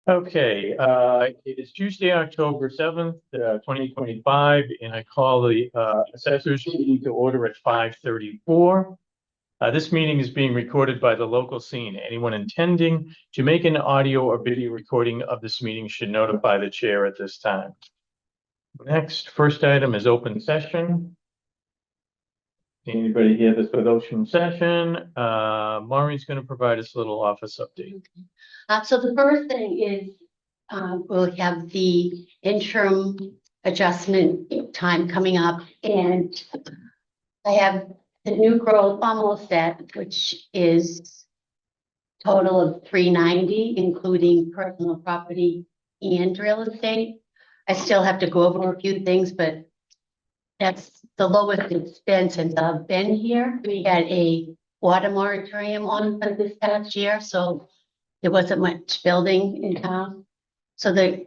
Okay, it is Tuesday, October 7th, 2025, and I call the Assessors meeting to order at 5:34. This meeting is being recorded by the local scene. Anyone intending to make an audio or video recording of this meeting should notify the chair at this time. Next, first item is open session. Anybody here that's with open session? Maureen's going to provide us a little office update. So the first thing is we'll have the interim adjustment time coming up, and I have the new growth almost set, which is total of 390, including personal property and real estate. I still have to go over a few things, but that's the lowest it's been since I've been here. We had a water moratorium on for this past year, so there wasn't much building in town. So the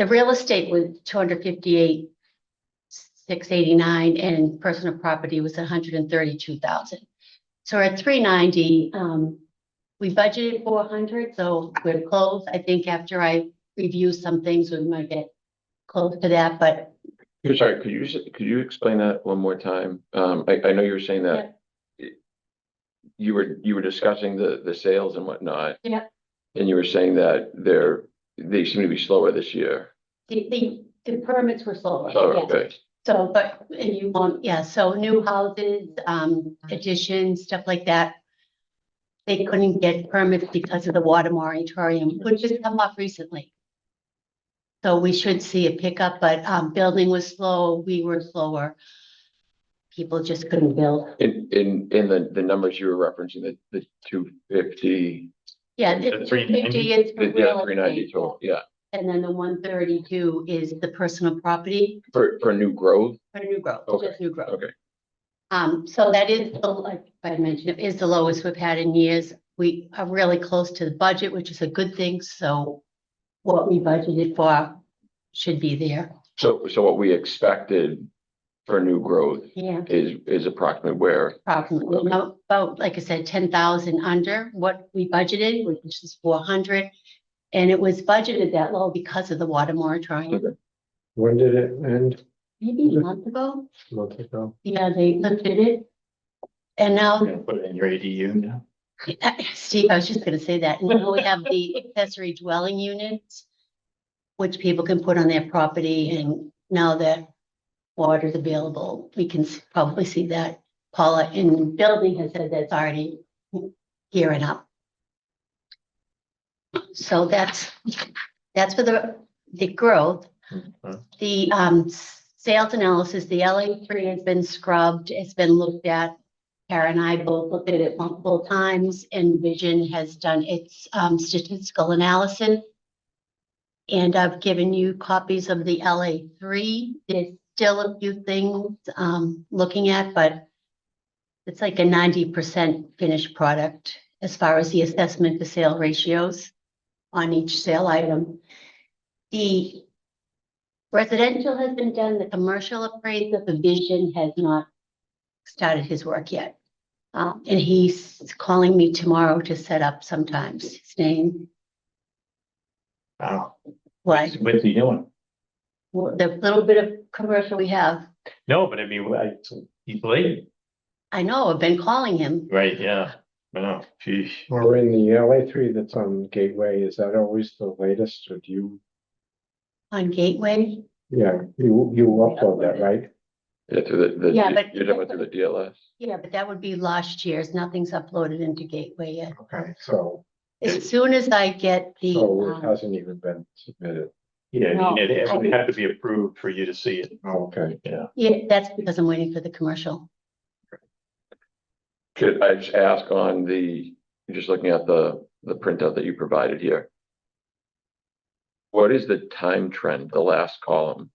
real estate was 258,689 and personal property was 132,000. So we're at 390. We budgeted 400, so we're close. I think after I review some things, we might get close to that, but. Sorry, could you explain that one more time? I know you were saying that you were discussing the sales and whatnot. Yeah. And you were saying that they seem to be slower this year. The permits were slower. Oh, yes. okay. So, but you want, so new houses, additions, stuff like that. They couldn't get permits because of the water moratorium, which has come up recently. So we should see a pickup, but building was slow. We were slower. People just couldn't build. In the numbers you were referencing, the 250. Yeah, The the 390? 350 is for real 390 estate, total, yeah. and then the 132 is the personal property For new growth? for new growth, Okay, just new growth. Okay. So that is, like I mentioned, it is the lowest we've had in years. We are really close to the budget, which is a good thing. So what we budgeted for should be there. So what we expected for new growth Yeah, is approximately where? approximately about, like I said, 10,000 under what we budgeted, which is 400. And it was budgeted that low because of the water moratorium. Okay. When did it end? Maybe a month ago. A month ago. Yeah, they lifted it. And now, Put it in your ADU now. Steve, I was just gonna say that. And now we have the accessory dwelling units, which people can put on their property, and now that water is available, we can probably see that. Paula in building has said that's already gearing up. So that's for the growth. Mhm. The sales analysis, the LA3 has been scrubbed, it's been looked at. Kara and I both looked at it multiple times, and Vision has done its statistical analysis. And I've given you copies of the LA3. There's still a few things looking at, but it's like a 90% finished product as far as the assessment to sale ratios on each sale item. The residential has been done, the commercial appraisal, the Vision has not started his work yet. And he's calling me tomorrow to set up sometimes. His name, Wow. what? What's he doing? The little bit of commercial we have. No, but I mean, he's late, I know, I've been calling him. right? Yeah. No, geez. Or in the LA3 that's on Gateway, is that always the latest, or do you, On Gateway. yeah, you upload that, right? Yeah, through the Yeah, but- you're talking about through the DLS? Yeah, but that would be last year's. Nothing's uploaded into Gateway yet. Okay, so As soon as I get the, it hasn't even been submitted. Yeah, No, it would have to be approved for you to see it. Oh, okay. Yeah. yeah, that's because I'm waiting for the commercial. Could I just ask on just looking at the printout that you provided here? What is the time trend, the last column?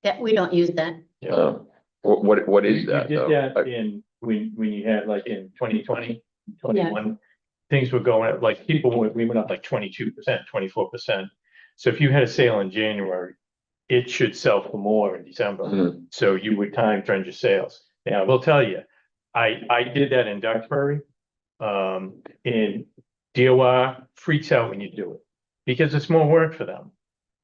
That, we don't use that. Yeah. What is You that did though? that in, when you had like in 2020, 21, things were going up, like we went up like 22%, 24%. So if you had a sale in January, it should sell for more in December. Mhm. So you would time trend your sales. Now, I will tell you, I did that in Duxbury. And DOR freaks out when you do it. because it's more work for them.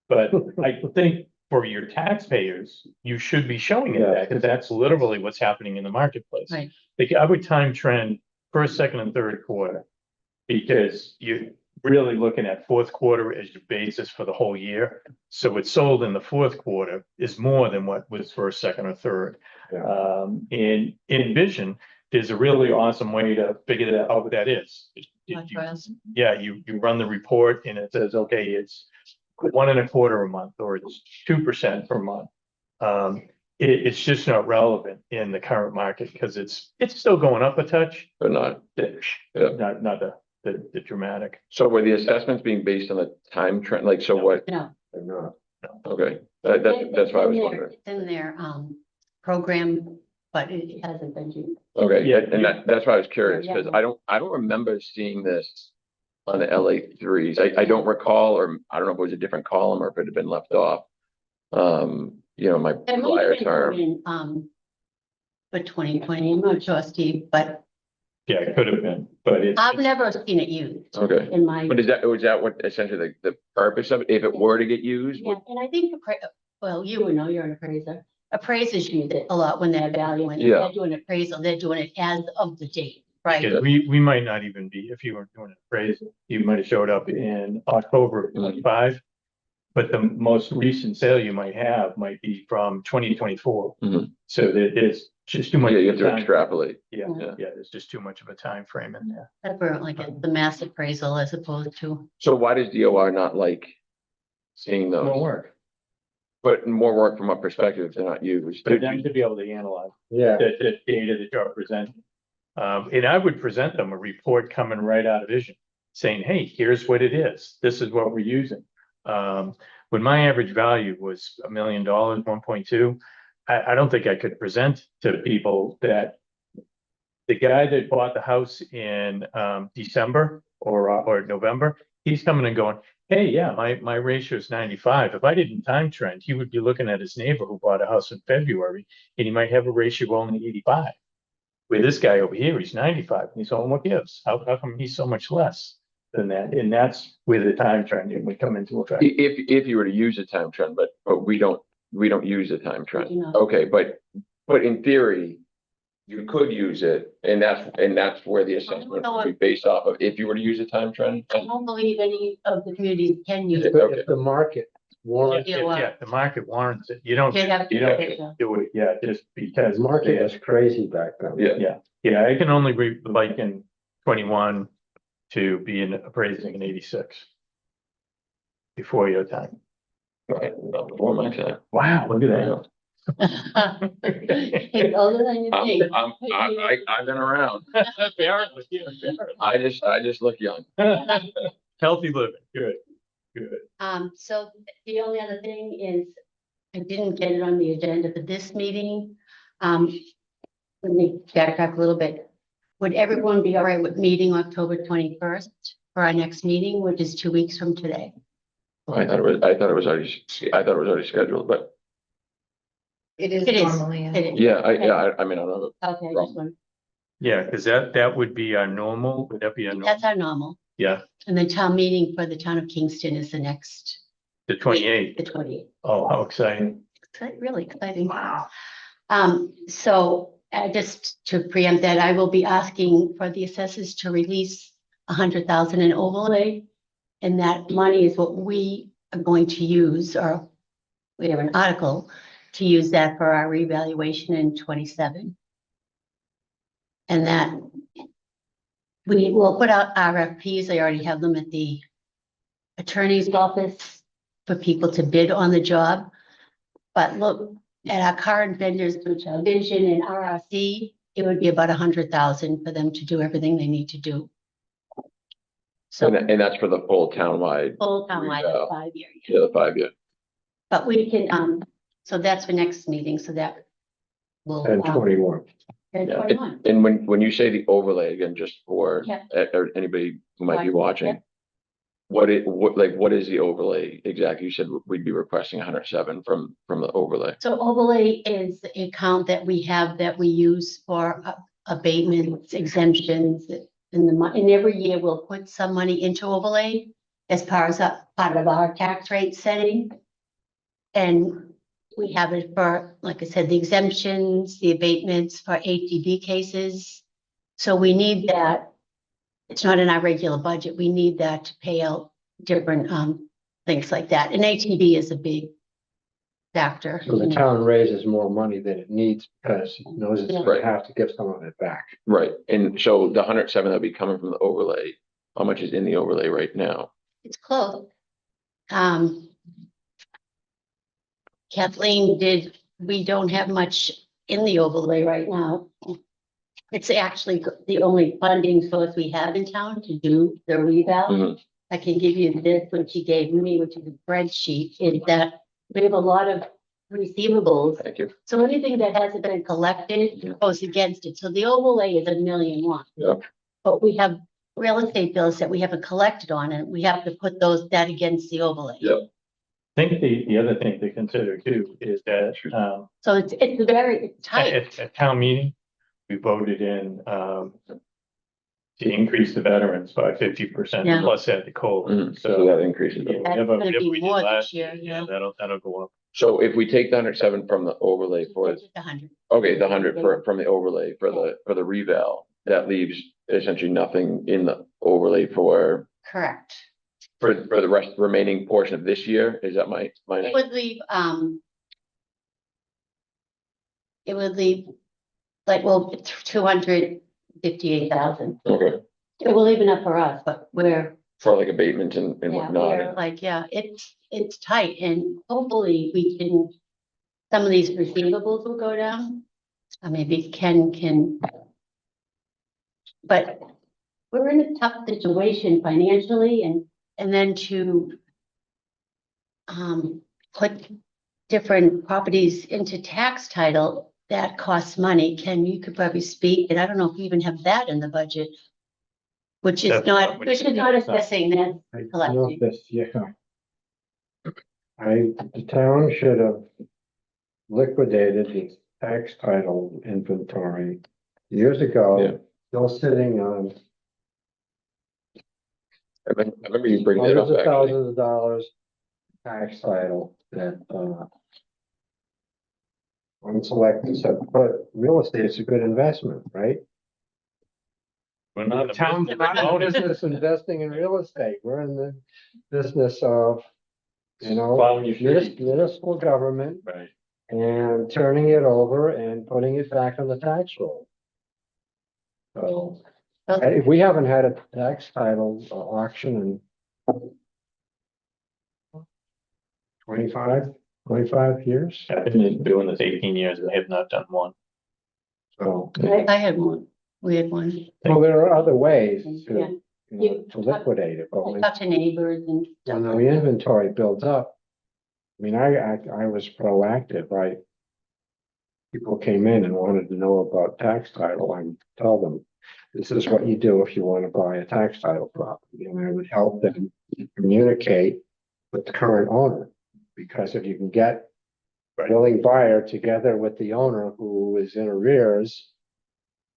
But I think for your taxpayers, you should be showing it that, because that's literally what's happening in the marketplace. Right. Like, I would time trend first, second, and third quarter. Because you're really looking at fourth quarter as your basis for the whole year. So what's sold in the fourth quarter is more than what was first, second, or third. Yeah. In Vision, there's a really awesome way to figure that out what that is. Yeah, you run the report and it says, okay, it's 1.25% a month, or it's 2% per month. It's just not relevant in the current market because it's still going up a touch, But not, not the dramatic. so were the assessments being based on the time trend, like, so what, No. They're not. okay, that's why I was wondering. It's in their, program, but it hasn't been used. Okay, Yeah, and that's why I was curious, Yeah. because I don't remember seeing this on the LA threes. I don't recall, or I don't know if it was a different column or if it had been left off. You know, my It might have prior been term, in, for 2020, I'm not sure, Steve, but Yeah, it could have been, but it's. I've never seen it used okay. in my. But was that what essentially the purpose of it, if it were to get used? Yeah, and I think, well, you would know, you're an appraiser. Appraisers use it a lot when they're valuing. If Yeah. they're doing appraisal, they're doing it as of the date, right? Because we might not even be, if you were doing an appraisal, you might have showed up in October of 25. But the most recent sale you might have might be from 2024. Mhm. So there's just too much. Yeah, you have to time. extrapolate. Yeah, Yeah. yeah, there's just too much of a time frame in there. That's where like the mass appraisal as opposed to. So why does DOR not like seeing those? More work But more work from what perspective if they're not used? for them to be able to analyze Yeah, the data that you're presenting. And I would present them a report coming right out of Vision saying, hey, here's what it is. This is what we're using. When my average value was $1 million, 1.2, I don't think I could present to people that the guy that bought the house in December or November, he's coming and going, hey, yeah, my ratio is 95. If I didn't time trend, he would be looking at his neighbor who bought a house in February, and he might have a ratio of only 85. Where this guy over here, he's 95. And he's going, what gives? How come he's so much less than that? And that's where the time trending would come into effect. If you were to use a time trend, but we don't use a time trend. do not. Okay, but in theory, you could use it, and that's where the assessment would be based off of, if you were to use a time trend. I don't believe any of the communities can use Yeah. it. but if the market warrants, Yeah, the market warrants it. You don't You'd have to you don't pay them. do it, yeah, just the because. market was crazy back then. Yeah. Yeah, I can only like in 21 to be in appraising in 86. Before your time. Right, well, before my time. Wow, look at that. It's older than you think. I've been around. Apparently, yeah, apparently. I just look young. Healthy living, good. So the only other thing is, I didn't get it on the agenda for this meeting. Let me backtrack a little bit. Would everyone be all right with meeting October 21st for our next meeting, which is 2 weeks from today? I thought it was already scheduled, but It is It is. normally. It is. yeah, I mean, I don't know. Okay, just one. Yeah, because that would be our normal, would that be our normal? That's our normal. Yeah, And the town meeting for the town of Kingston is the next. the 28th. The 28th. Oh, how exciting. Really exciting. Wow. So just to preempt that, I will be asking for the assessors to release 100,000 in overlay. And that money is what we are going to use, or we have an article to use that for our revaluation in 27. And that we will put out RFPs. I already have them at the attorney's office for people to bid on the job. But look at our current vendors, which are Vision and RRC, it would be about 100,000 for them to do everything they need to do. So And that's for the full townwide, full townwide reval. 5 year. yeah, the 5 year. But we can, so that's for next meeting, so that will. And 21. And Yeah, 21. and when you say the overlay, again, just for Yeah. or anybody who might be Right, watching. yeah. What is the overlay exactly? You said we'd be requesting 107 from the overlay. So overlay is the account that we have that we use for abatements, exemptions, and every year we'll put some money into overlay. as far as a part of our tax rate setting. And we have it for, like I said, the exemptions, the abatements for ATV cases. So we need that. It's not in our regular budget. We need that to pay out different things like that. And ATV is a big factor. So the town raises more money than it needs because it knows it's Right. gonna have to give some of it back. Right, and so the 107 that'll be coming from the overlay, how much is in the overlay right now? It's close. Kathleen we don't have much in the overlay right now. It's actually the only funding source we have in town to do the reval. Mhm. I can give you this, what she gave me, which is a spreadsheet, is that we have a lot of receivables. Thank you. So anything that hasn't been collected goes against it. So the overlay is $1,000,001. Yeah. But we have real estate bills that we haven't collected on, and we have to put that against the overlay. Yeah. I think the other thing to consider too is that, So it's tight. at town meeting, we voted in, to increase the veterans by 50% Yeah. plus add the COLA. Mhm. So So that increases yeah, it. That's whatever gonna be we did more this last year, year, yeah. that'll go up. So if we take the 107 from the overlay for, It's 100. okay, the 100 from the overlay for the reval, that leaves essentially nothing in the overlay for Correct. the remaining portion of this year. Is that my? It would leave like, well, 258,000. Okay, It will even up for us, but for like abatement and we're whatnot. like, it's tight, and hopefully some of these receivables will go down. Maybe Ken can. But we're in a tough situation financially, and then to put different properties into tax title, that costs money. Ken, you could probably speak, and I don't know if we even have that in the budget. Which is not assessing that. I know Collecting. this, yeah. The town should have liquidated the tax title inventory years Yeah. ago, still sitting on I remember you bringing that hundreds up of actually. thousands of dollars tax title that, unselected, so, but real estate is a good investment, right? We're not in the Town's business not of in business investing in real estate. We're in the business of, plowing your street. municipal government Right. and turning it over and putting it back on the tax roll. So, we haven't had a tax title auction in 25 years, I've been doing this 18 years and I have not done one. so. I had one. We had one. Well, there are other ways Yeah. to liquidate it, but I when talked to neighbors and stuff. the inventory builds up. I mean, I was proactive, people came in and wanted to know about tax title, I would tell them, this is what you do if you want to buy a tax title property, and I would help them communicate with the current owner. Because if you can get a willing buyer together with the owner who is in arrears,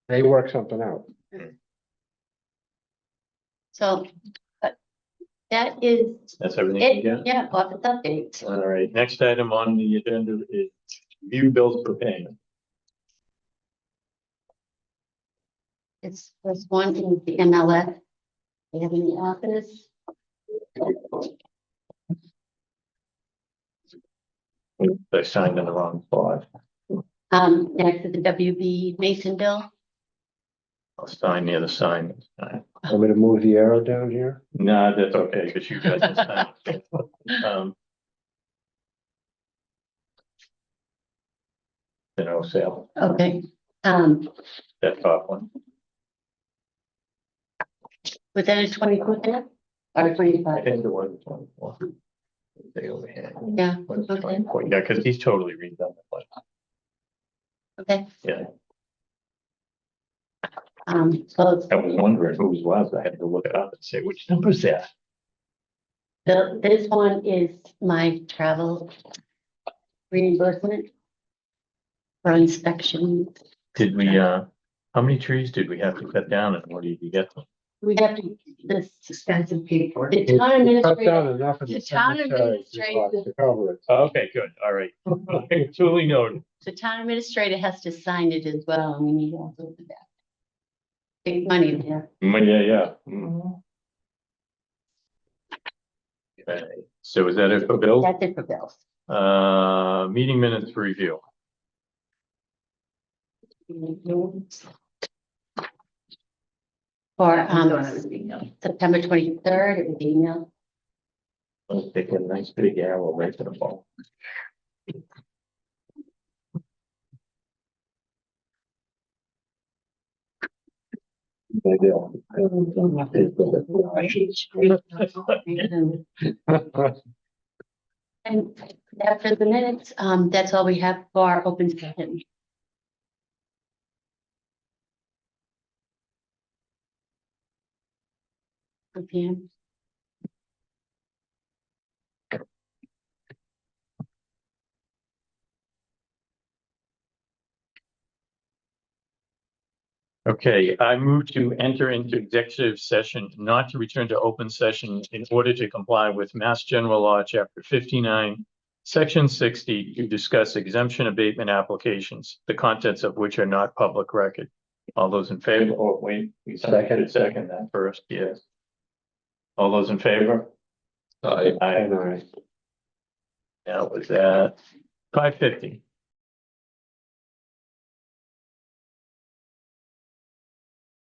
they work something out. So, but that is That's everything you got? yeah, office updates. All right, next item on the agenda is view bills for payment. It's this one in the MLS. We have in the office. They signed in the wrong spot. Next to the WB Mason bill. I'll sign near the sign. Want me to move the arrow down here? No, that's okay, because you guys will sign. Sale, Okay. that top one. Was that a 24 there? Or I 25? think it was 24. They overhead. Yeah, Was okay. 24. Yeah, because he's totally redone the place. Okay. Yeah, So I was wondering whose was. I had to look it up and say, which number is that? this one is my travel reimbursement for inspection. Did we, how many trees did we have to cut down and what did you get them? We have to, this, Expensive paper. the town Cut down administrator, enough in the the town cemetery administrator, to cover it. Okay, good, all right. Truly noted. the town administrator has to sign it as well, and we need also the back. Big money there. Yeah. Okay, so is that it for Bill? That's it for bills. Meeting minutes review. For, It was emailed. September 23rd, it was emailed. Let's take a nice big arrow right to the ball. And after the minutes, that's all we have for open session. Okay. Okay, I move to enter into executive session, not to return to open session in order to comply with Mass General Law, Chapter 59, Section 60, to discuss exemption abatement applications, the contents of which are not public record. All those in favor? Oh, wait, we second that first, yes. All those in favor? I Aye. And I. That was at 5:50.